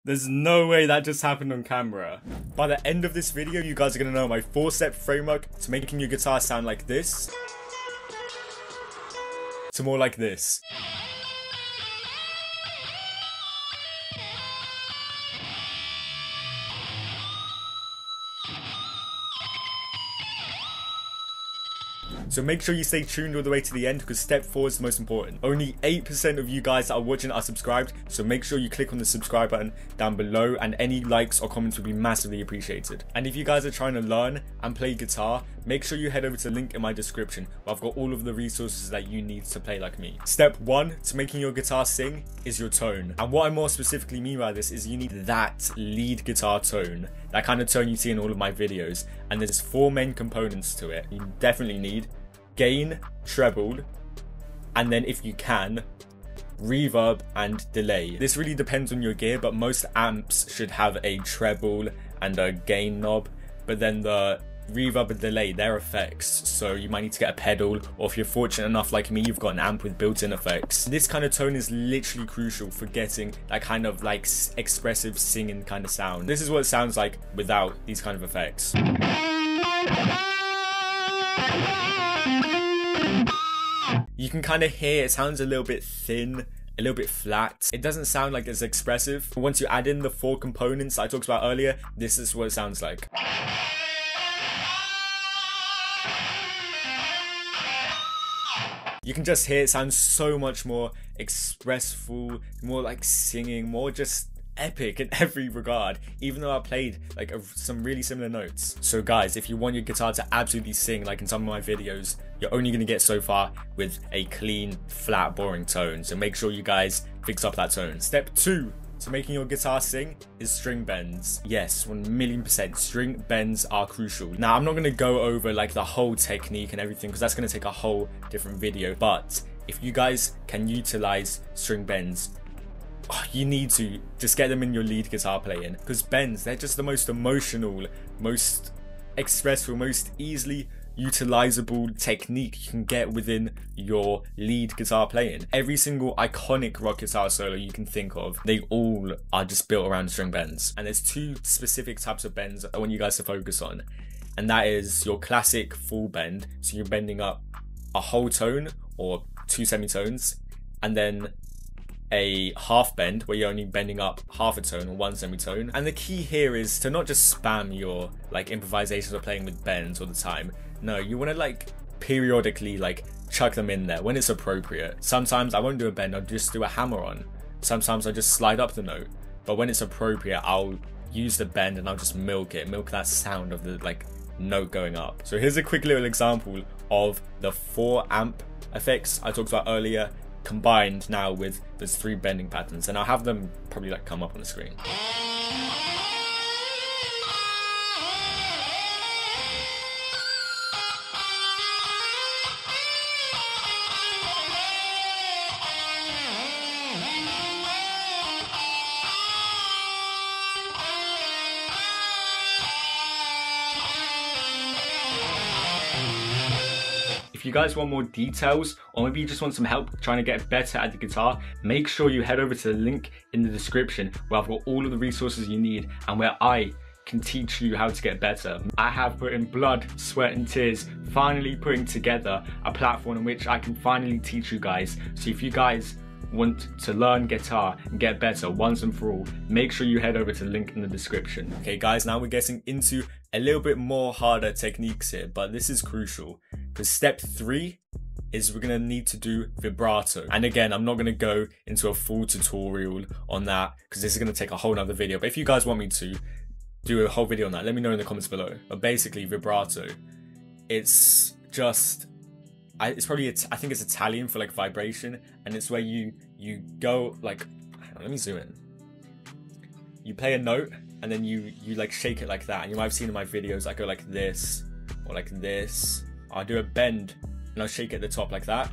There's no way that just happened on camera. By the end of this video, you guys are gonna know my 4-step framework to making your guitar sound like this to more like this. So make sure you stay tuned all the way to the end because step 4 is the most important. Only 8% of you guys that are watching are subscribed, so make sure you click on the subscribe button down below, and any likes or comments would be massively appreciated. And if you guys are trying to learn and play guitar, make sure you head over to the link in my description where I've got all of the resources that you need to play like me. Step 1 to making your guitar sing is your tone. And what I more specifically mean by this is you need that lead guitar tone, that kind of tone you see in all of my videos. And there's 4 main components to it. You definitely need gain, treble, and then if you can, reverb and delay. This really depends on your gear, but most amps should have a treble and a gain knob, but then the reverb and delay, they're effects, so you might need to get a pedal, or if you're fortunate enough like me, you've got an amp with built-in effects. This kind of tone is literally crucial for getting that kind of like expressive singing kind of sound. This is what it sounds like without these kind of effects. You can kind of hear it sounds a little bit thin, a little bit flat. It doesn't sound like it's expressive. Once you add in the 4 components I talked about earlier, this is what it sounds like. You can just hear it sounds so much more expressful, more like singing, more just epic in every regard, even though I played like some really similar notes. So guys, if you want your guitar to absolutely sing like in some of my videos, you're only going to get so far with a clean, flat, boring tone. So make sure you guys fix up that tone. Step 2 to making your guitar sing is string bends. Yes, 1,000,000% string bends are crucial. Now I'm not going to go over like the whole technique and everything because that's going to take a whole different video, but if you guys can utilize string bends, you need to just get them in your lead guitar playing, because bends, they're just the most emotional, most expressive, most easily utilizable technique you can get within your lead guitar playing. Every single iconic rock guitar solo you can think of, they all are just built around string bends. And there's 2 specific types of bends I want you guys to focus on, and that is your classic full bend, so you're bending up a whole tone or 2 semitones, and then a half bend where you're only bending up half a tone or 1 semitone. And the key here is to not just spam your like improvisations or playing with bends all the time. No, you want to like periodically like chuck them in there when it's appropriate. Sometimes I won't do a bend, I'll just do a hammer on. Sometimes I just slide up the note, but when it's appropriate I'll use the bend and I'll just milk that sound of the like note going up. So here's a quick little example of the 4 amp effects I talked about earlier, combined now with those 3 bending patterns, and I'll have them probably like come up on the screen. If you guys want more details, or maybe you just want some help trying to get better at the guitar, make sure you head over to the link in the description where I've got all of the resources you need and where I can teach you how to get better. I have put in blood, sweat and tears, finally putting together a platform in which I can finally teach you guys. So if you guys want to learn guitar and get better once and for all, make sure you head over to the link in the description. Okay guys, now we're getting into a little bit more harder techniques here, but this is crucial because step 3 is we're going to need to do vibrato. And again, I'm not going to go into a full tutorial on that because this is going to take a whole nother video, but if you guys want me to do a whole video on that, let me know in the comments below. But basically vibrato, it's just it's probably, I think it's Italian for like vibration, and it's where you go like, hang on, let me zoom in. You play a note and then you like shake it like that, and you might have seen in my videos I go like this or like this. I'll do a bend and I'll shake at the top like that.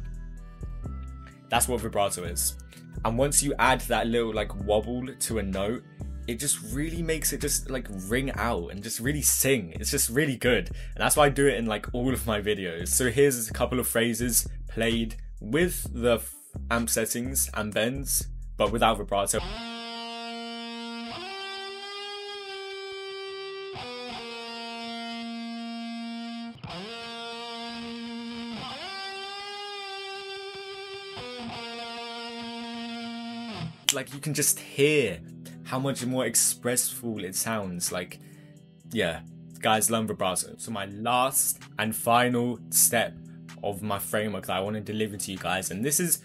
That's what vibrato is. And once you add that little like wobble to a note, it just really makes it just like ring out and just really sing. It's just really good. And that's why I do it in like all of my videos. So here's a couple of phrases played with the amp settings and bends, but without vibrato. like you can just hear how much more expressful it sounds. Like, yeah, guys, learn vibrato. So my last and final step of my framework that I want to deliver to you guys, and this is,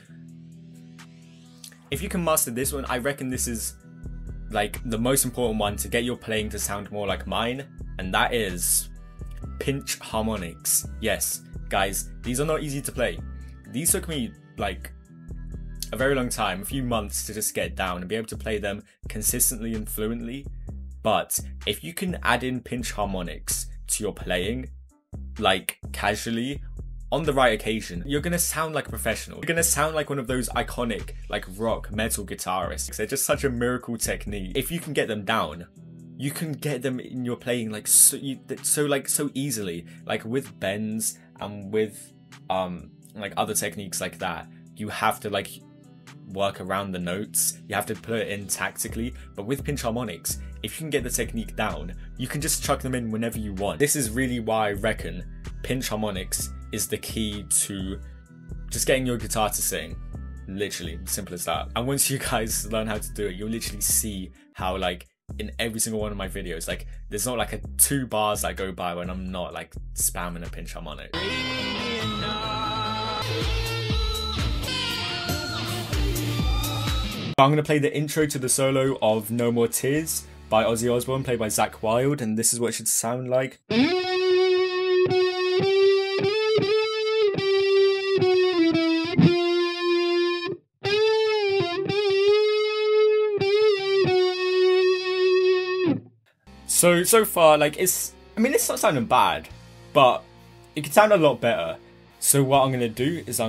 if you can master this one, I reckon this is like the most important one to get your playing to sound more like mine, and that is pinch harmonics. Yes, guys, these are not easy to play. These took me like a very long time, a few months to just get down and be able to play them consistently and fluently. But if you can add in pinch harmonics to your playing, like casually, on the right occasion, you're gonna sound like a professional. You're gonna sound like one of those iconic, like rock metal guitarists. They're just such a miracle technique. If you can get them down, you can get them in your playing like so easily. Like with bends and with like other techniques like that, you have to like work around the notes. You have to put it in tactically. But with pinch harmonics, if you can get the technique down, you can just chuck them in whenever you want. This is really why I reckon pinch harmonics is the key to just getting your guitar to sing. Literally, simple as that. And once you guys learn how to do it, you'll literally see how like in every single one of my videos, like there's not like 2 bars that go by when I'm not like spamming a pinch harmonic. I'm going to play the intro to the solo of No More Tears by Ozzy Osbourne, played by Zakk Wylde, and this is what it should sound like. So far, like, it's not sounding bad, but it could sound a lot better. So what I'm going to do is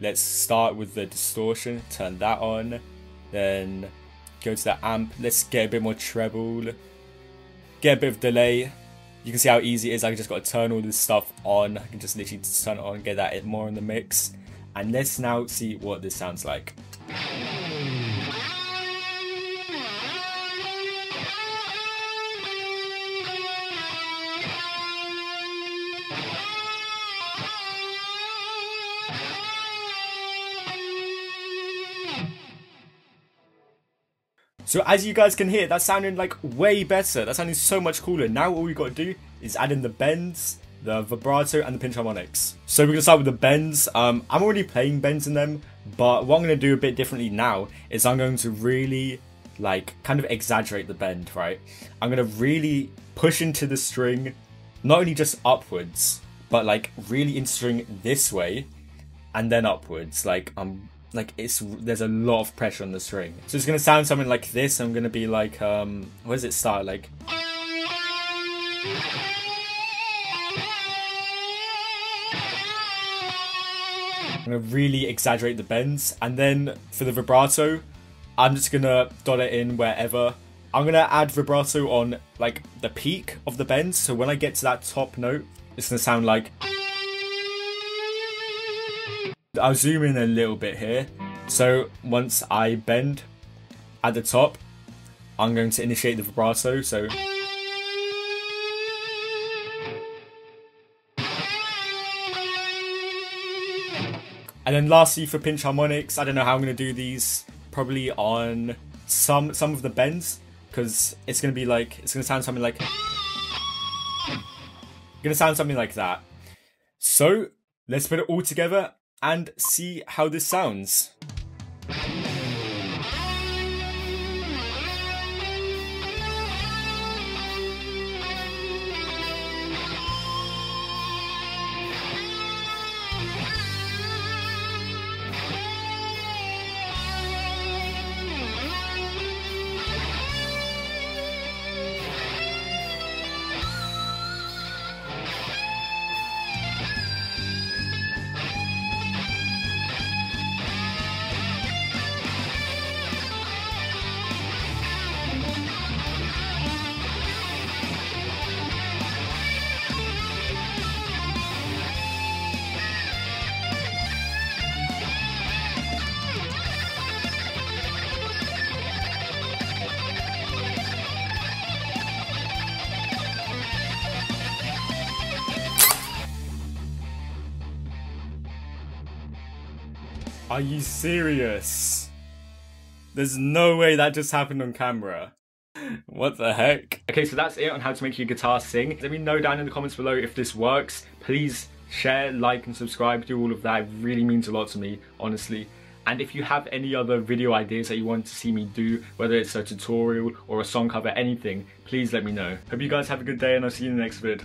let's start with the distortion, turn that on, then go to the amp, let's get a bit more treble, get a bit of delay. You can see how easy it is. I just got to turn all this stuff on. I can just literally just turn it on, get that more in the mix. And let's now see what this sounds like. So as you guys can hear, that sounded like way better. That sounded so much cooler. Now all we got to do is add in the bends, the vibrato, and the pinch harmonics. So we're going to start with the bends. I'm already playing bends in them, but what I'm going to do a bit differently now is I'm going to really like kind of exaggerate the bend, right? I'm going to really push into the string, not only just upwards, but like really into string this way and then upwards. There's a lot of pressure on the string. So it's gonna sound something like this. I'm gonna be like, where does it start? Like, I'm gonna really exaggerate the bends, and then for the vibrato, I'm just gonna dot it in wherever. I'm gonna add vibrato on like the peak of the bends. So when I get to that top note, it's gonna sound like. I'll zoom in a little bit here. So once I bend at the top, I'm going to initiate the vibrato. So and then lastly for pinch harmonics, I don't know how I'm going to do these. Probably on some of the bends, because it's going to be like, it's going to sound something like, that. So let's put it all together and see how this sounds. Are you serious? There's no way that just happened on camera. What the heck? Okay, so that's it on how to make your guitar sing. Let me know down in the comments below if this works. Please share, like, and subscribe. Do all of that. It really means a lot to me, honestly. And if you have any other video ideas that you want to see me do, whether it's a tutorial or a song cover, anything, please let me know. Hope you guys have a good day, and I'll see you in the next vid.